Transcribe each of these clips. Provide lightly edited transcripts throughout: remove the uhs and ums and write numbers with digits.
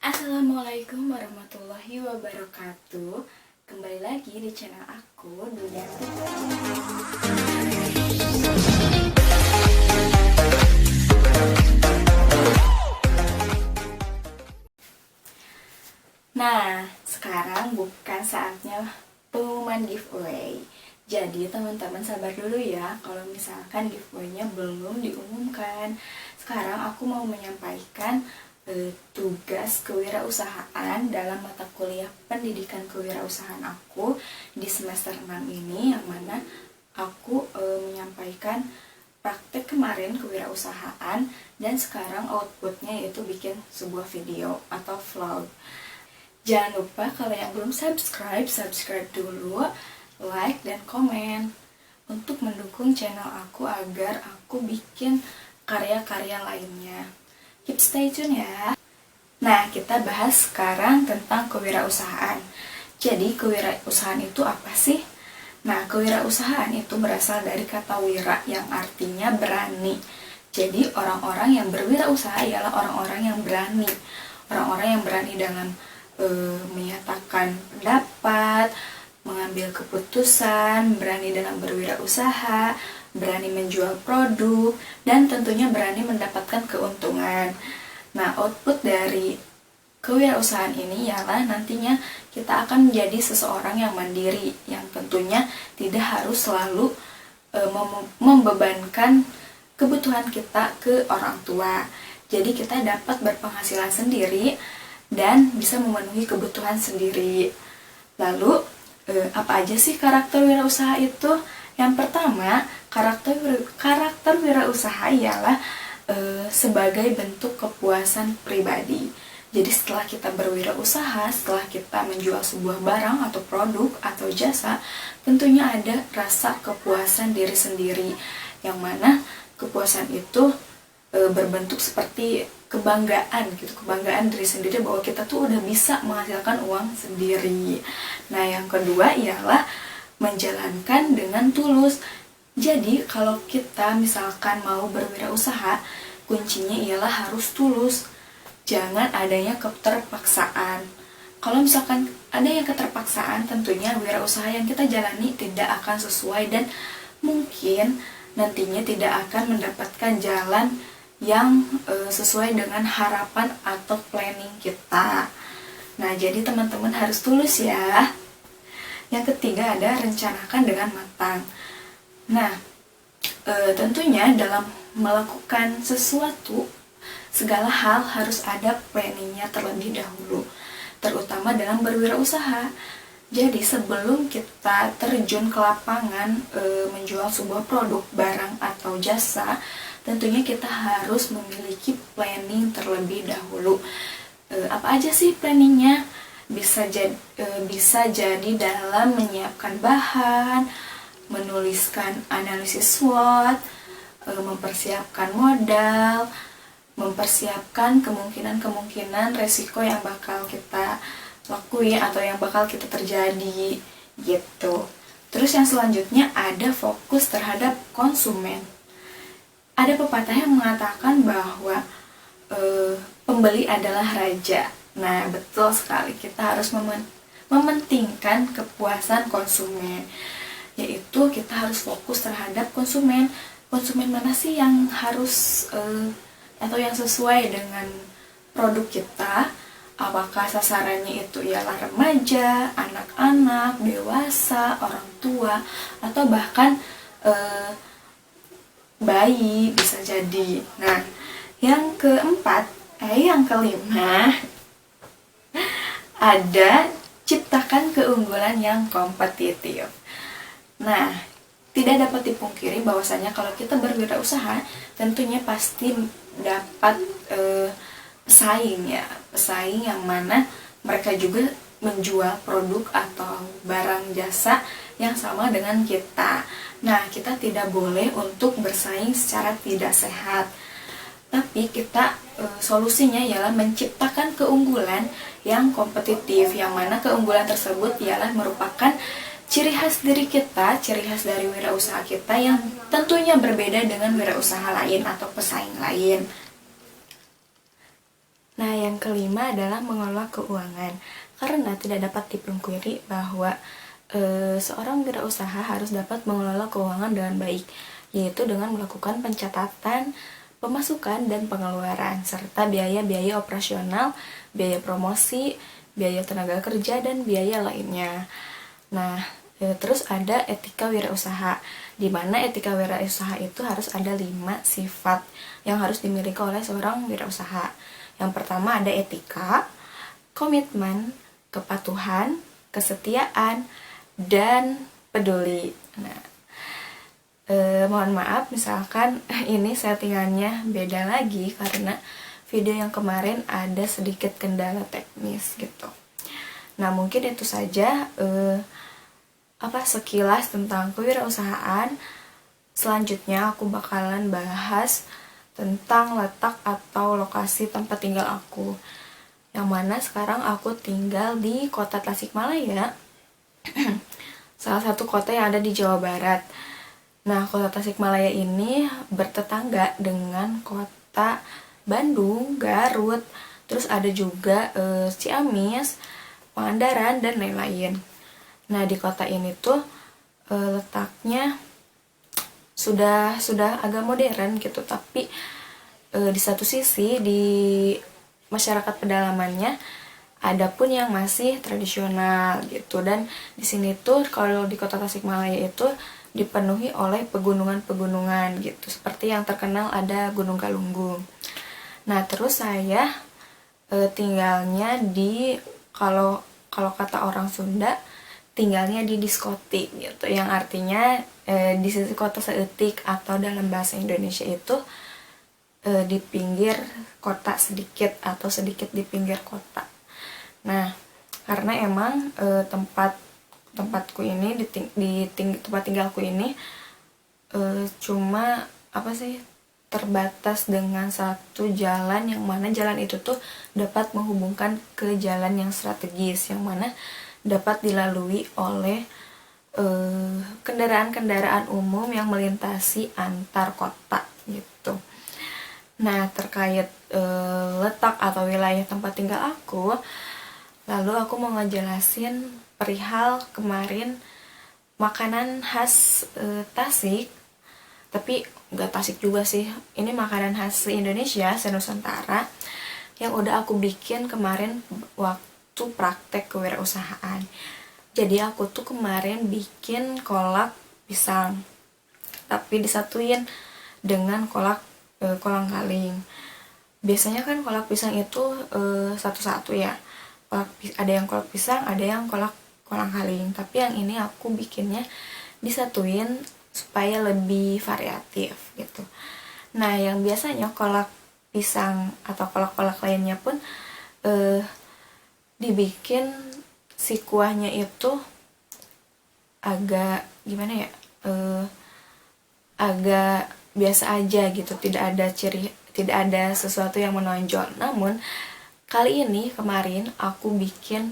Assalamualaikum warahmatullahi wabarakatuh. Kembali lagi di channel aku, Duyanti. Nah, sekarang bukan saatnya pengumuman giveaway. Jadi teman-teman sabar dulu ya, kalau misalkan giveaway-nya belum diumumkan. Sekarang aku mau menyampaikan tugas kewirausahaan dalam mata kuliah pendidikan kewirausahaan aku di semester 6 ini, yang mana aku menyampaikan praktek kemarin kewirausahaan dan sekarang outputnya yaitu bikin sebuah video atau vlog. Jangan lupa kalau yang belum subscribe dulu, like dan komen untuk mendukung channel aku agar aku bikin karya-karya lainnya. Keep stay tune ya. Nah, kita bahas sekarang tentang kewirausahaan. Jadi, kewirausahaan itu apa sih? Nah, kewirausahaan itu berasal dari kata wira yang artinya berani. Jadi, orang-orang yang berwirausaha ialah orang-orang yang berani. Orang-orang yang berani dalam menyatakan pendapat, mengambil keputusan, berani dalam berwirausaha, berani menjual produk, dan tentunya berani mendapatkan keuntungan. Nah, output dari kewirausahaan ini ialah nantinya kita akan menjadi seseorang yang mandiri, yang tentunya tidak harus selalu membebankan kebutuhan kita ke orang tua. Jadi kita dapat berpenghasilan sendiri dan bisa memenuhi kebutuhan sendiri. Lalu, apa aja sih karakter wirausaha itu? Yang pertama, karakter wirausaha ialah sebagai bentuk kepuasan pribadi. Jadi setelah kita berwirausaha, setelah kita menjual sebuah barang atau produk atau jasa, tentunya ada rasa kepuasan diri sendiri, yang mana kepuasan itu berbentuk seperti kebanggaan gitu, kebanggaan diri sendiri bahwa kita tuh udah bisa menghasilkan uang sendiri. Nah, yang kedua ialah menjalankan dengan tulus. Jadi, kalau kita misalkan mau berwirausaha, kuncinya ialah harus tulus. Jangan adanya keterpaksaan. Kalau misalkan ada yang keterpaksaan, tentunya wirausaha yang kita jalani tidak akan sesuai dan mungkin nantinya tidak akan mendapatkan jalan yang sesuai dengan harapan atau planning kita. Nah, jadi teman-teman harus tulus ya. Yang ketiga ada rencanakan dengan matang. Nah, tentunya dalam melakukan sesuatu, segala hal harus ada planningnya terlebih dahulu, terutama dalam berwirausaha. Jadi sebelum kita terjun ke lapangan menjual sebuah produk, barang, atau jasa, tentunya kita harus memiliki planning terlebih dahulu. Apa aja sih planningnya? Bisa jadi dalam menyiapkan bahan, menuliskan analisis SWOT, mempersiapkan modal, mempersiapkan kemungkinan resiko yang bakal kita lakuin atau yang bakal kita terjadi gitu. Terus yang selanjutnya ada fokus terhadap konsumen. Ada pepatah yang mengatakan bahwa pembeli adalah raja. Nah, betul sekali, kita harus mementingkan kepuasan konsumen, yaitu kita harus fokus terhadap konsumen. Konsumen mana sih yang harus atau yang sesuai dengan produk kita? Apakah sasarannya itu ialah remaja, anak-anak, dewasa, orang tua, atau bahkan bayi bisa jadi. Nah, yang kelima ada ciptakan keunggulan yang kompetitif. Nah, tidak dapat dipungkiri bahwasanya kalau kita berwirausaha, tentunya pasti dapat pesaing yang mana mereka juga menjual produk atau barang jasa yang sama dengan kita. Nah, kita tidak boleh untuk bersaing secara tidak sehat. Tapi kita solusinya ialah menciptakan keunggulan yang kompetitif, yang mana keunggulan tersebut ialah merupakan ciri khas diri kita, ciri khas dari wirausaha kita yang tentunya berbeda dengan wirausaha lain atau pesaing lain. Nah, yang kelima adalah mengelola keuangan. Karena tidak dapat dipungkiri bahwa seorang wirausaha harus dapat mengelola keuangan dengan baik, yaitu dengan melakukan pencatatan pemasukan dan pengeluaran, serta biaya-biaya operasional, biaya promosi, biaya tenaga kerja, dan biaya lainnya. Nah, terus ada etika wirausaha, di mana etika wirausaha itu harus ada 5 sifat yang harus dimiliki oleh seorang wirausaha. Yang pertama ada etika, komitmen, kepatuhan, kesetiaan, dan peduli. Nah, mohon maaf misalkan ini settingannya beda lagi karena video yang kemarin ada sedikit kendala teknis gitu. Nah, mungkin itu saja sekilas tentang kewirausahaan. Selanjutnya aku bakalan bahas tentang letak atau lokasi tempat tinggal aku, yang mana sekarang aku tinggal di kota Tasikmalaya, salah satu kota yang ada di Jawa Barat. Nah, kota Tasikmalaya ini bertetangga dengan kota Bandung, Garut, terus ada juga Ciamis, Pangandaran, dan lain-lain. Nah, di kota ini tuh letaknya sudah agak modern gitu, tapi di satu sisi di masyarakat pedalamannya ada pun yang masih tradisional gitu. Dan di sini tuh kalau di kota Tasikmalaya itu dipenuhi oleh pegunungan-pegunungan gitu, seperti yang terkenal ada Gunung Galunggung. Nah, terus saya tinggalnya di, kalau kata orang Sunda, tinggalnya di diskotik gitu, yang artinya di sisi kota seetik, atau dalam bahasa Indonesia itu di pinggir kota sedikit, atau sedikit di pinggir kota. Nah, karena emang tempatku ini tempat tinggalku ini cuma terbatas dengan satu jalan, yang mana jalan itu tuh dapat menghubungkan ke jalan yang strategis, yang mana dapat dilalui oleh kendaraan-kendaraan umum yang melintasi antar kota gitu. Nah, terkait letak atau wilayah tempat tinggal aku, lalu aku mau ngejelasin perihal kemarin makanan khas Tasik, tapi nggak Tasik juga sih, ini makanan khas Indonesia, se-Nusantara, yang udah aku bikin kemarin waktu praktek kewirausahaan. Jadi aku tuh kemarin bikin kolak pisang, tapi disatuin dengan kolak kolang-kaling. Biasanya kan kolak pisang itu satu-satu ya, ada yang kolak pisang, ada yang kolak kolang-kaling, tapi yang ini aku bikinnya disatuin supaya lebih variatif gitu. Nah, yang biasanya kolak pisang atau kolak-kolak lainnya pun dibikin si kuahnya itu agak gimana ya, agak biasa aja gitu, tidak ada sesuatu yang menonjol. Namun kali ini kemarin aku bikin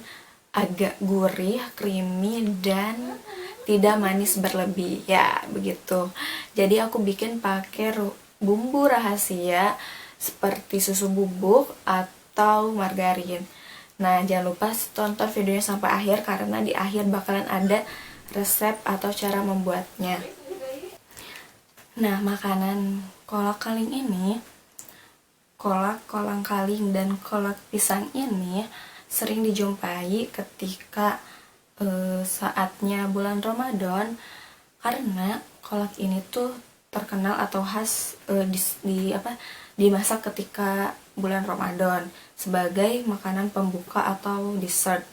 agak gurih, creamy, dan tidak manis berlebih ya, begitu. Jadi aku bikin pakai bumbu rahasia seperti susu bubuk atau margarin. Nah, jangan lupa tonton videonya sampai akhir, karena di akhir bakalan ada resep atau cara membuatnya. Nah, makanan kolak kaling ini, kolak kolang-kaling dan kolak pisang ini sering dijumpai ketika saatnya bulan Ramadan, karena kolak ini tuh terkenal atau khas dimasak ketika bulan Ramadan sebagai makanan pembuka atau dessert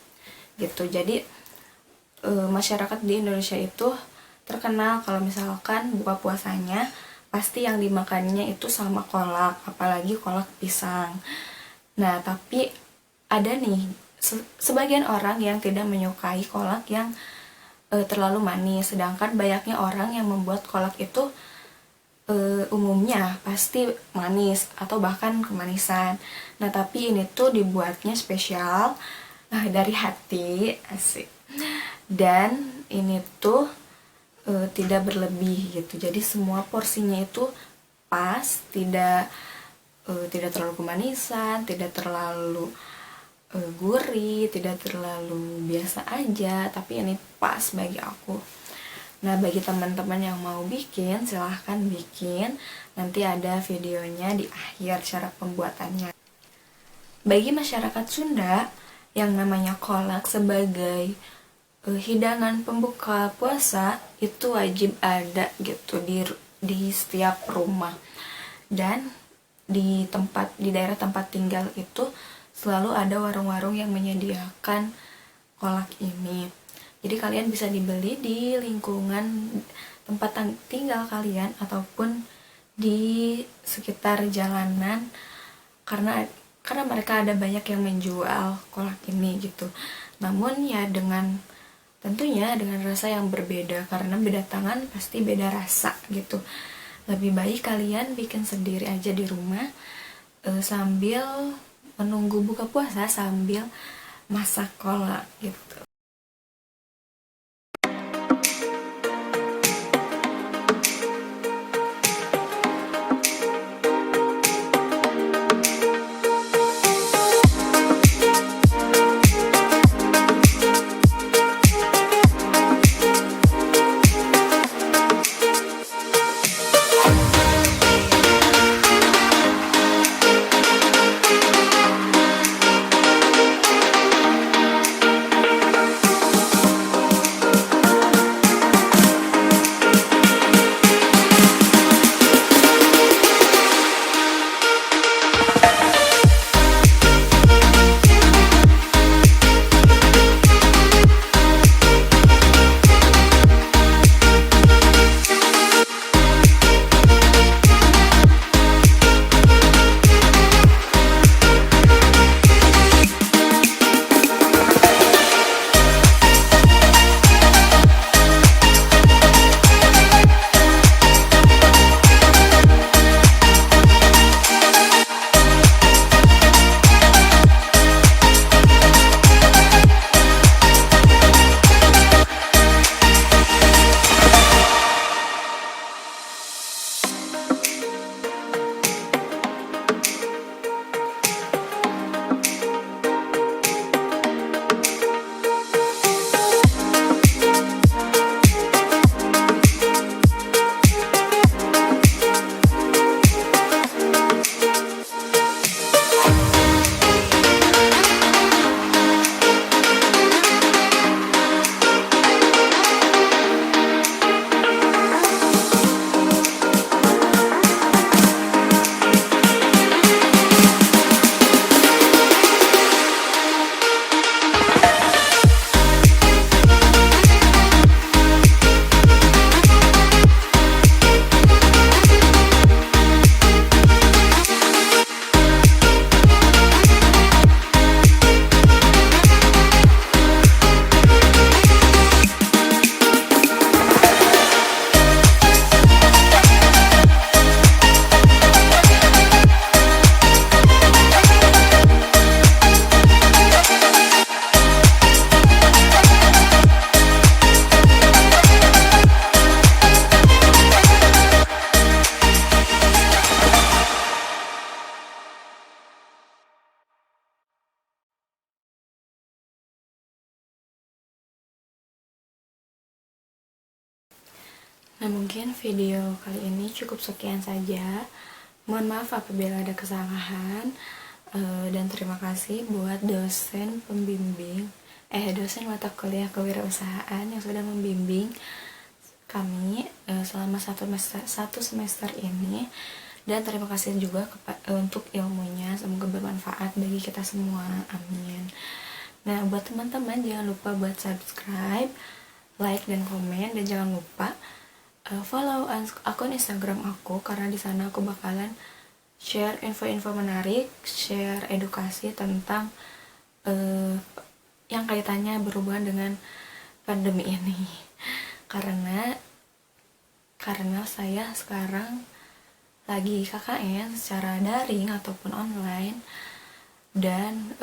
gitu. Jadi masyarakat di Indonesia itu terkenal kalau misalkan buka puasanya pasti yang dimakannya itu sama kolak, apalagi kolak pisang. Nah, tapi ada nih sebagian orang yang tidak menyukai kolak yang terlalu manis, sedangkan banyaknya orang yang membuat kolak itu umumnya pasti manis atau bahkan kemanisan. Nah, tapi ini tuh dibuatnya spesial dari hati, asik. Dan ini tuh tidak berlebih gitu. Jadi semua porsinya itu pas, tidak tidak terlalu kemanisan, tidak terlalu gurih, tidak terlalu biasa aja, tapi ini pas bagi aku. Nah, bagi teman-teman yang mau bikin, silahkan bikin. Nanti ada videonya di akhir cara pembuatannya. Bagi masyarakat Sunda, yang namanya kolak sebagai hidangan pembuka puasa itu wajib ada gitu di setiap rumah. Dan di daerah tempat tinggal itu selalu ada warung-warung yang menyediakan kolak ini. Jadi kalian bisa dibeli di lingkungan tempat tinggal kalian ataupun di sekitar jalanan, karena mereka ada banyak yang menjual kolak ini gitu. Namun ya tentunya dengan rasa yang berbeda, karena beda tangan pasti beda rasa gitu. Lebih baik kalian bikin sendiri aja di rumah sambil menunggu buka puasa, sambil masak kolak gitu. Nah, mungkin video kali ini cukup sekian saja. Mohon maaf apabila ada kesalahan. Dan terima kasih buat dosen dosen mata kuliah kewirausahaan yang sudah membimbing kami selama satu semester ini. Dan terima kasih juga untuk ilmunya, semoga bermanfaat bagi kita semua, amin. Nah, buat teman-teman jangan lupa buat subscribe, like, dan komen, dan jangan lupa follow akun Instagram aku, karena di sana aku bakalan share info-info menarik, share edukasi tentang yang kaitannya berhubungan dengan pandemi ini. Karena saya sekarang lagi KKN secara daring ataupun online, dan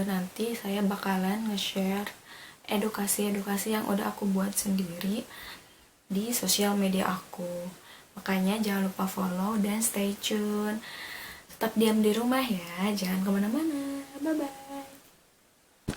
nanti saya bakalan nge-share edukasi yang udah aku buat sendiri di sosial media aku. Makanya jangan lupa follow dan stay tune. tetap diam di rumah ya, jangan kemana-mana. Bye-bye.